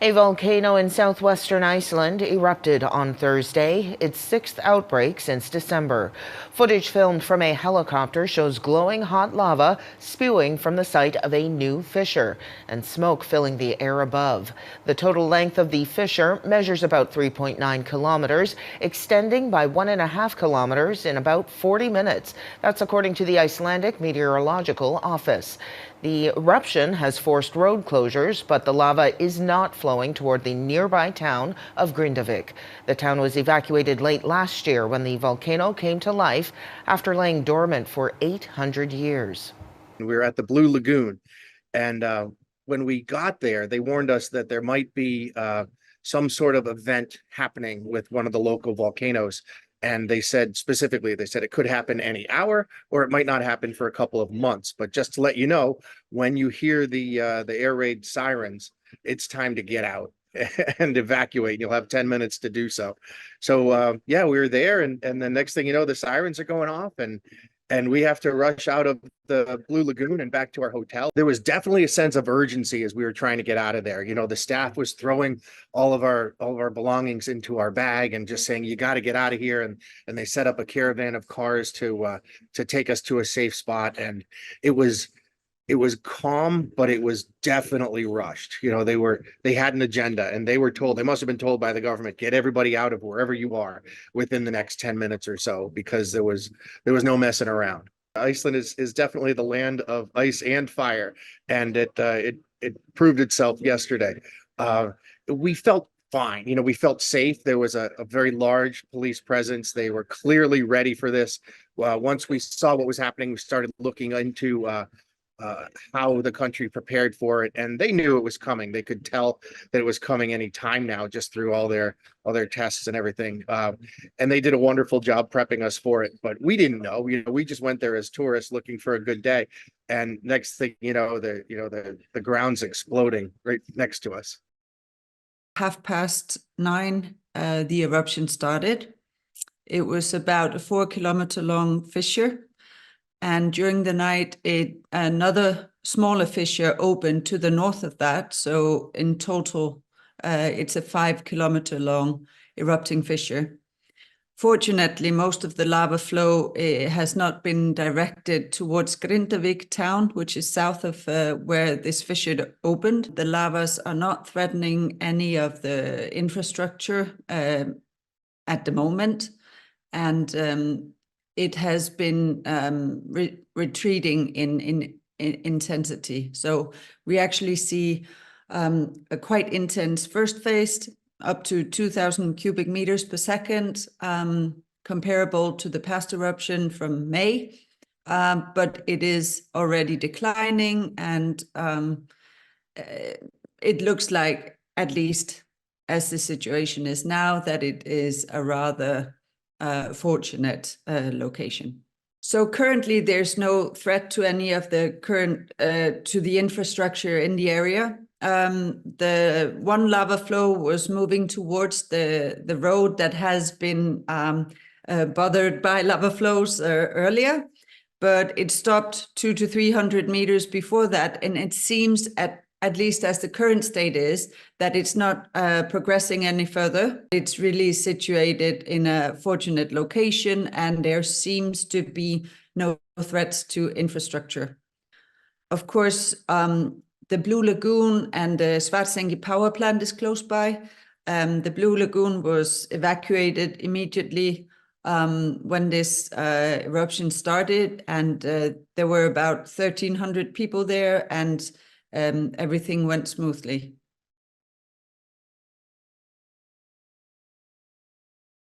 A volcano in southwestern Iceland erupted on Thursday, its sixth outbreak since December. Footage filmed from a helicopter shows glowing hot lava spewing from the site of a new fissure and smoke filling the air above. The total length of the fissure measures about 3.9 kilometers, extending by 1.5 kilometers in about 40 minutes. That's according to the Icelandic Meteorological Office. The eruption has forced road closures, but the lava is not flowing toward the nearby town of Grindavik. The town was evacuated late last year when the volcano came to life after laying dormant for 800 years. We were at the Blue Lagoon, and when we got there, they warned us that there might be some sort of event happening with one of the local volcanoes. And they said specifically, they said it could happen any hour, or it might not happen for a couple of months. But just to let you know, when you hear the air raid sirens, it's time to get out and evacuate. You'll have 10 minutes to do so. So yeah, we were there, and the next thing you know, the sirens are going off, and we have to rush out of the Blue Lagoon and back to our hotel. There was definitely a sense of urgency as we were trying to get out of there. You know, the staff was throwing all of our belongings into our bag and just saying, you got to get out of here. And they set up a caravan of cars to take us to a safe spot. And it was calm, but it was definitely rushed. You know, they had an agenda, and they were told, they must have been told by the government, get everybody out of wherever you are within the next 10 minutes or so, because there was no messing around. Iceland is definitely the land of ice and fire, and it proved itself yesterday. We felt fine. You know, we felt safe. There was a very large police presence. They were clearly ready for this. Once we saw what was happening, we started looking into how the country prepared for it, and they knew it was coming. They could tell that it was coming any time now, just through all their tests and everything. And they did a wonderful job prepping us for it. But we didn't know. You know, we just went there as tourists looking for a good day. And next thing you know, the ground's exploding right next to us. 9:30, the eruption started. It was about a 4-kilometer long fissure. And during the night, another smaller fissure opened to the north of that. So in total, it's a 5-kilometer long erupting fissure. Fortunately, most of the lava flow has not been directed towards Grindavik town, which is south of where this fissure opened. The lavas are not threatening any of the infrastructure at the moment. And it has been retreating in intensity. So we actually see a quite intense first phase, up to 2,000 cubic meters per second, comparable to the past eruption from May. But it is already declining, and it looks like, at least as the situation is now, that it is a rather fortunate location. So currently there's no threat to any of the current to the infrastructure in the area. The one lava flow was moving towards the road that has been bothered by lava flows earlier, but it stopped 200 to 300 meters before that, and it seems at least as the current state is, that it's not progressing any further. It's really situated in a fortunate location, and there seems to be no threats to infrastructure. Of course, the Blue Lagoon and the Svartsengi power plant is close by. The Blue Lagoon was evacuated immediately when this eruption started, and there were about 1,300 people there, and everything went smoothly.